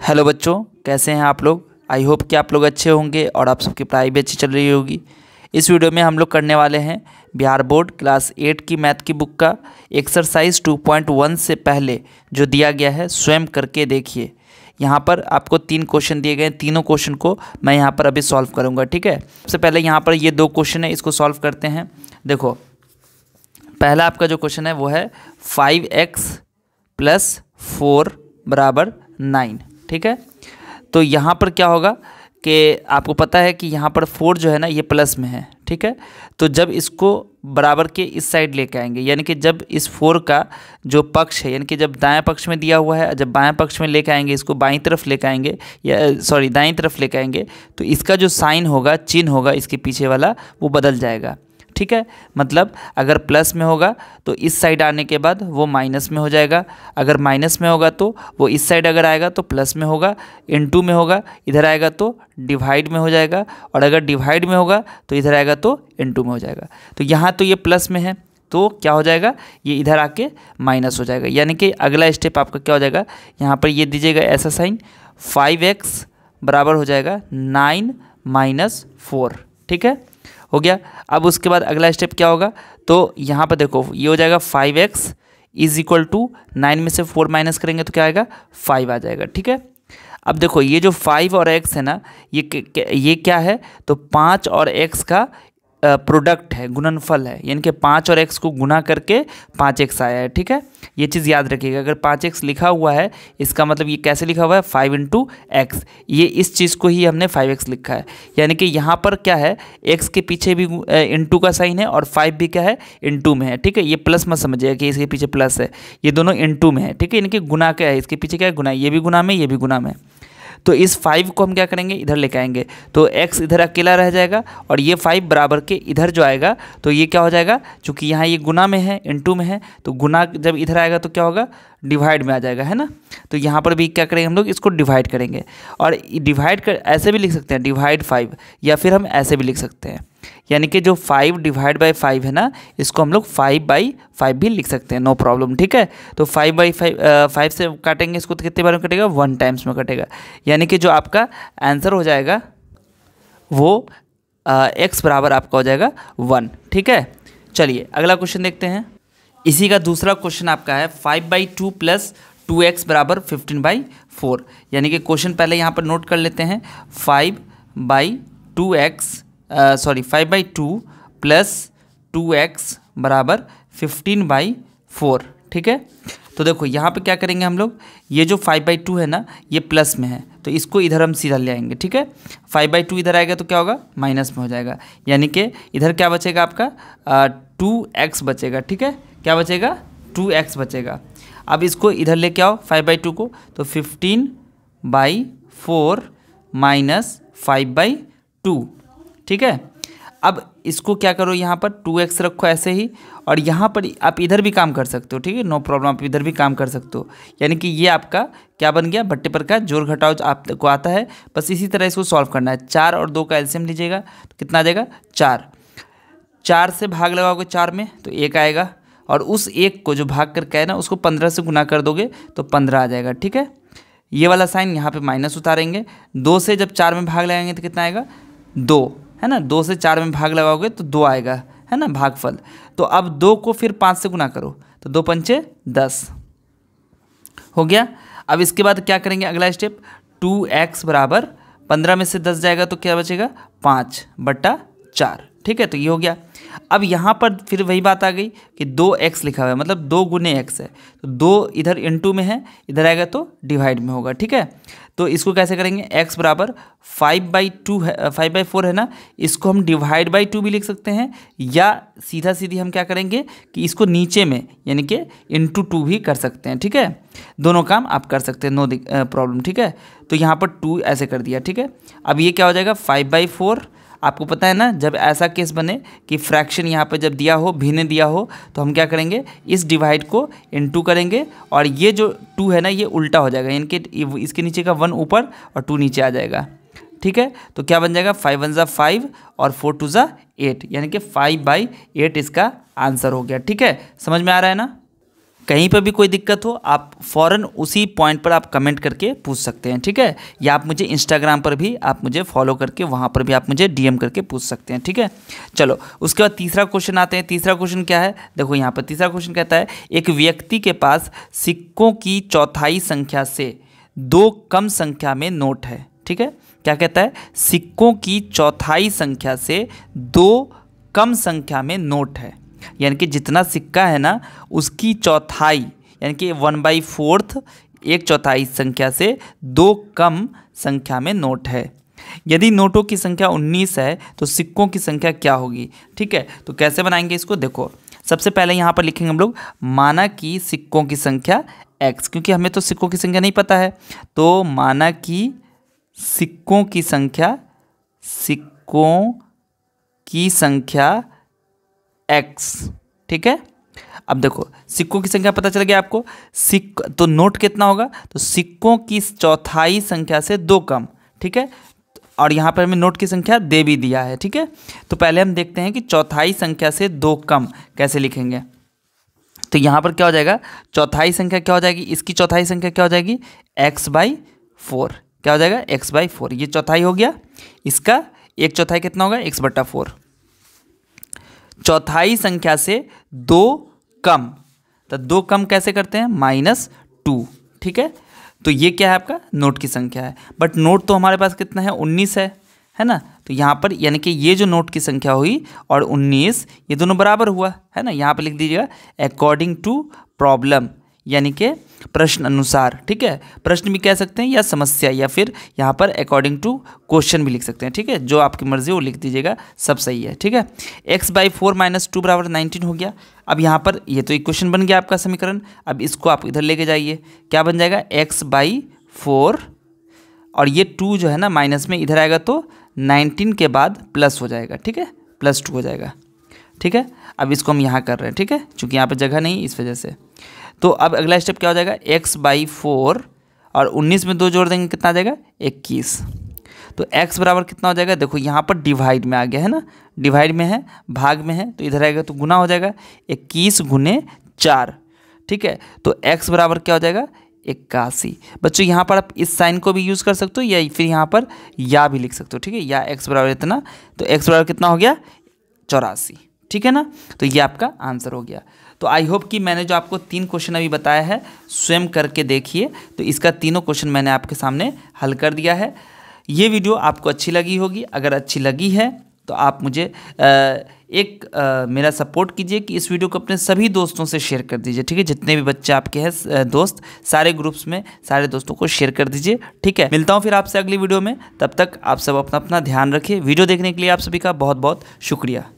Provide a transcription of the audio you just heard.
Hello बच्चों, कैसे हैं आप लोग। आई होप कि आप लोग अच्छे होंगे और आप सबकी पढ़ाई भी अच्छी चल रही होगी। इस वीडियो में हम लोग करने वाले हैं बिहार बोर्ड क्लास 8 की मैथ की बुक का एक्सरसाइज 2.1 से पहले जो दिया गया है स्वयं करके देखिए। यहाँ पर आपको 3 क्वेश्चन दिए गए हैं, तीनों क्वेश्चन को मैं यहाँ पर अभी सॉल्व करूँगा। ठीक है, सबसे पहले यहाँ पर ये 2 क्वेश्चन है, इसको सॉल्व करते हैं। देखो, पहला आपका जो क्वेश्चन है वो है 5x + 4 = 9। ठीक है, तो यहाँ पर क्या होगा कि आपको पता है कि यहाँ पर 4 जो है ना ये प्लस में है। ठीक है, तो जब इसको बराबर के इस साइड लेके आएंगे, यानी कि जब इस 4 का जो पक्ष है, यानी कि जब दाएं पक्ष में दिया हुआ है, जब बाएं पक्ष में लेके आएंगे, इसको बाईं तरफ लेके आएंगे या सॉरी दाईं तरफ लेके आएंगे, तो इसका जो साइन होगा, चिन्ह होगा इसके पीछे वाला, वो बदल जाएगा। ठीक है, मतलब अगर प्लस में होगा तो इस साइड आने के बाद वो माइनस में हो जाएगा, अगर माइनस में होगा तो वो इस साइड अगर आएगा तो प्लस में होगा, इनटू में होगा इधर आएगा तो डिवाइड में हो जाएगा, और अगर डिवाइड में होगा तो इधर आएगा तो इनटू में हो जाएगा। तो यहाँ तो ये प्लस में है तो क्या हो जाएगा, ये इधर आके माइनस हो जाएगा। यानी कि अगला स्टेप आपका क्या हो जाएगा, यहाँ पर ये दीजिएगा ऐसा साइन, 5x बराबर हो जाएगा 9 - 4। ठीक है, हो गया। अब उसके बाद अगला स्टेप क्या होगा, तो यहाँ पर देखो ये हो जाएगा 5x = 9 में से 4 माइनस करेंगे तो क्या आएगा, 5 आ जाएगा। ठीक है, अब देखो ये जो 5 और x है ना, ये क्या है, तो 5 और x का प्रोडक्ट है, गुणनफल है, यानी कि 5 और x को गुना करके 5x आया है। ठीक है, ये चीज़ याद रखिएगा। अगर 5x लिखा हुआ है, इसका मतलब ये कैसे लिखा हुआ है, 5 × x, ये इस चीज़ को ही हमने 5x लिखा है। यानी कि यहाँ पर क्या है, x के पीछे भी इंटू का साइन है और 5 भी क्या है, इंटू में है। ठीक है, ये प्लस मत समझिएगा कि इसके पीछे प्लस है, ये दोनों इंटू में है। ठीक है, यानी कि गुना क्या है, इसके पीछे क्या है, गुना, ये भी गुना में, ये भी गुना में। तो इस 5 को हम क्या करेंगे, इधर लेके आएंगे, तो x इधर अकेला रह जाएगा और ये 5 बराबर के इधर जो आएगा तो ये क्या हो जाएगा, चूँकि यहाँ ये गुना में है, इनटू में है, तो गुना जब इधर आएगा तो क्या होगा, डिवाइड में आ जाएगा, है ना। तो यहाँ पर भी क्या करेंगे हम लोग, इसको डिवाइड करेंगे, और डिवाइड कर ऐसे भी लिख सकते हैं, डिवाइड 5, या फिर हम ऐसे भी लिख सकते हैं, यानी कि जो 5 / 5 है ना, इसको हम लोग 5/5 भी लिख सकते हैं, नो प्रॉब्लम। ठीक है, तो 5/5 से काटेंगे इसको तो कितने बार में कटेगा, 1 टाइम्स में कटेगा, यानी कि जो आपका आंसर हो जाएगा वो x बराबर आपका हो जाएगा 1। ठीक है, चलिए अगला क्वेश्चन देखते हैं। इसी का दूसरा क्वेश्चन आपका है 5/2 + 2x = 15/4। यानी कि क्वेश्चन पहले यहाँ पर नोट कर लेते हैं, 5/2 + 2x = 15/4। ठीक है, तो देखो यहाँ पे क्या करेंगे हम लोग, ये जो 5/2 है ना, ये प्लस में है, तो इसको इधर हम सीधा ले आएंगे। ठीक है, 5/2 इधर आएगा तो क्या होगा, माइनस में हो जाएगा, यानी कि इधर क्या बचेगा आपका, 2x बचेगा। ठीक है, क्या बचेगा, 2x बचेगा। अब इसको इधर लेके आओ 5/2 को, तो 15/4 - 5/2। ठीक है, अब इसको क्या करो, यहाँ पर 2x रखो ऐसे ही, और यहाँ पर आप इधर भी काम कर सकते हो। ठीक है, नो प्रॉब्लम, आप इधर भी काम कर सकते हो, यानी कि ये आपका क्या बन गया, भट्टे पर का जोड़ घटाव आपको आता है, बस इसी तरह इसको सॉल्व करना है। 4 और 2 का एलसीएम लीजिएगा तो कितना आ जाएगा, 4 से भाग लगाओगे 4 में तो 1 आएगा, और उस 1 को जो भाग करके है ना, उसको 15 से गुना कर दोगे तो 15 आ जाएगा। ठीक है, ये वाला साइन यहाँ पे माइनस उतारेंगे, 2 से जब 4 में भाग लगाएंगे तो कितना आएगा, 2, है ना, 2 से 4 में भाग लगाओगे तो 2 आएगा, है ना, भागफल। तो अब 2 को फिर 5 से गुना करो तो 2 × 5 = 10 हो गया। अब इसके बाद क्या करेंगे, अगला स्टेप, 2x = 15 में से 10 जाएगा तो क्या बचेगा, 5/4। ठीक है, तो ये हो गया। अब यहाँ पर फिर वही बात आ गई कि 2x लिखा हुआ है, मतलब 2 × x है, तो 2 इधर इनटू में है, इधर आएगा तो डिवाइड में होगा। ठीक है, तो इसको कैसे करेंगे, x = 5/2 है, 5/4 है ना, इसको हम डिवाइड/2 भी लिख सकते हैं, या सीधा सीधी हम क्या करेंगे कि इसको नीचे में यानी कि ×2 भी कर सकते हैं। ठीक है, दोनों काम आप कर सकते हैं, नो प्रॉब्लम। ठीक है, तो यहाँ पर 2 ऐसे कर दिया। ठीक है, अब ये क्या हो जाएगा, 5/4। आपको पता है ना, जब ऐसा केस बने कि फ्रैक्शन यहाँ पर जब दिया हो, भिन्न दिया हो, तो हम क्या करेंगे, इस डिवाइड को इनटू करेंगे, और ये जो 2 है ना, ये उल्टा हो जाएगा, यानी कि इसके नीचे का 1 ऊपर और 2 नीचे आ जाएगा। ठीक है, तो क्या बन जाएगा, 5 × 1 = 5 और 4 × 2 = 8, यानी कि 5/8 इसका आंसर हो गया। ठीक है, समझ में आ रहा है ना। कहीं पर भी कोई दिक्कत हो आप फ़ौरन उसी पॉइंट पर आप कमेंट करके पूछ सकते हैं, ठीक है। या आप मुझे इंस्टाग्राम पर भी आप मुझे फॉलो करके वहाँ पर भी आप मुझे डीएम करके पूछ सकते हैं, ठीक है। चलो उसके बाद तीसरा क्वेश्चन आते हैं। तीसरा क्वेश्चन क्या है, देखो यहाँ पर तीसरा क्वेश्चन कहता है एक व्यक्ति के पास सिक्कों की चौथाई संख्या से 2 कम संख्या में नोट है, ठीक है। क्या कहता है, सिक्कों की चौथाई संख्या से 2 कम संख्या में नोट है, यानी कि जितना सिक्का है ना उसकी चौथाई यानी कि 1/4 एक चौथाई संख्या से 2 कम संख्या में नोट है। यदि नोटों की संख्या 19 है तो सिक्कों की संख्या क्या होगी, ठीक है। तो कैसे बनाएंगे इसको, देखो सबसे पहले यहाँ पर लिखेंगे हम लोग माना कि सिक्कों की संख्या x, क्योंकि हमें तो सिक्कों की संख्या नहीं पता है, तो माना कि सिक्कों की संख्या x, ठीक है। अब देखो सिक्कों की संख्या पता चल गया आपको, तो नोट कितना होगा, तो सिक्कों की चौथाई संख्या से 2 कम, ठीक है। और यहाँ पर हमें नोट की संख्या दे भी दिया है, ठीक है। तो पहले हम देखते हैं कि चौथाई संख्या से 2 कम कैसे लिखेंगे। तो यहाँ पर क्या हो जाएगा, चौथाई संख्या क्या हो जाएगी, इसकी चौथाई संख्या क्या हो जाएगी x/4, क्या हो जाएगा x/4, ये चौथाई हो गया। इसका 1/4 कितना होगा x/4। चौथाई संख्या से 2 कम, तो 2 कम कैसे करते हैं, -2, ठीक है। तो ये क्या है आपका नोट की संख्या है, बट नोट तो हमारे पास कितना है 19 है ना। तो यहाँ पर यानी कि ये जो नोट की संख्या हुई और 19 ये दोनों बराबर हुआ है ना। यहाँ पर लिख दीजिएगा अकॉर्डिंग टू प्रॉब्लम, यानी कि प्रश्न अनुसार, ठीक है। प्रश्न भी कह सकते हैं या समस्या, या फिर यहाँ पर अकॉर्डिंग टू क्वेश्चन भी लिख सकते हैं, ठीक है। जो आपकी मर्जी वो लिख दीजिएगा, सब सही है, ठीक है। x/4 - 2 = 19 हो गया। अब यहाँ पर ये तो इक्वेशन बन गया आपका समीकरण। अब इसको आप इधर लेके जाइए, क्या बन जाएगा x/4 और ये 2 जो है ना माइनस में इधर आएगा तो 19 के बाद प्लस हो जाएगा, ठीक है, +2 हो जाएगा, ठीक है। अब इसको हम यहाँ कर रहे हैं, ठीक है, चूँकि यहाँ पर जगह नहीं इस वजह से। तो अब अगला स्टेप क्या हो जाएगा, x/4 और 19 में 2 जोड़ देंगे कितना आ जाएगा 21। तो x बराबर कितना हो जाएगा, देखो यहाँ पर डिवाइड में आ गया है ना, डिवाइड में है भाग में है तो इधर आएगा तो गुना हो जाएगा 21 × 4, ठीक है। तो x बराबर क्या हो जाएगा 81। बच्चों यहाँ पर आप इस साइन को भी यूज़ कर सकते हो या फिर यहाँ पर या भी लिख सकते हो, ठीक है। या x बराबर इतना, तो x बराबर कितना हो गया 84, ठीक है ना। तो ये आपका आंसर हो गया। तो आई होप कि मैंने जो आपको 3 क्वेश्चन अभी बताया है स्वयं करके देखिए। तो इसका तीनों क्वेश्चन मैंने आपके सामने हल कर दिया है। ये वीडियो आपको अच्छी लगी होगी, अगर अच्छी लगी है तो आप मुझे मेरा सपोर्ट कीजिए कि इस वीडियो को अपने सभी दोस्तों से शेयर कर दीजिए, ठीक है। जितने भी बच्चे आपके हैं दोस्त, सारे ग्रुप्स में सारे दोस्तों को शेयर कर दीजिए, ठीक है। मिलता हूँ फिर आपसे अगली वीडियो में, तब तक आप सब अपना ध्यान रखिए। वीडियो देखने के लिए आप सभी का बहुत बहुत शुक्रिया।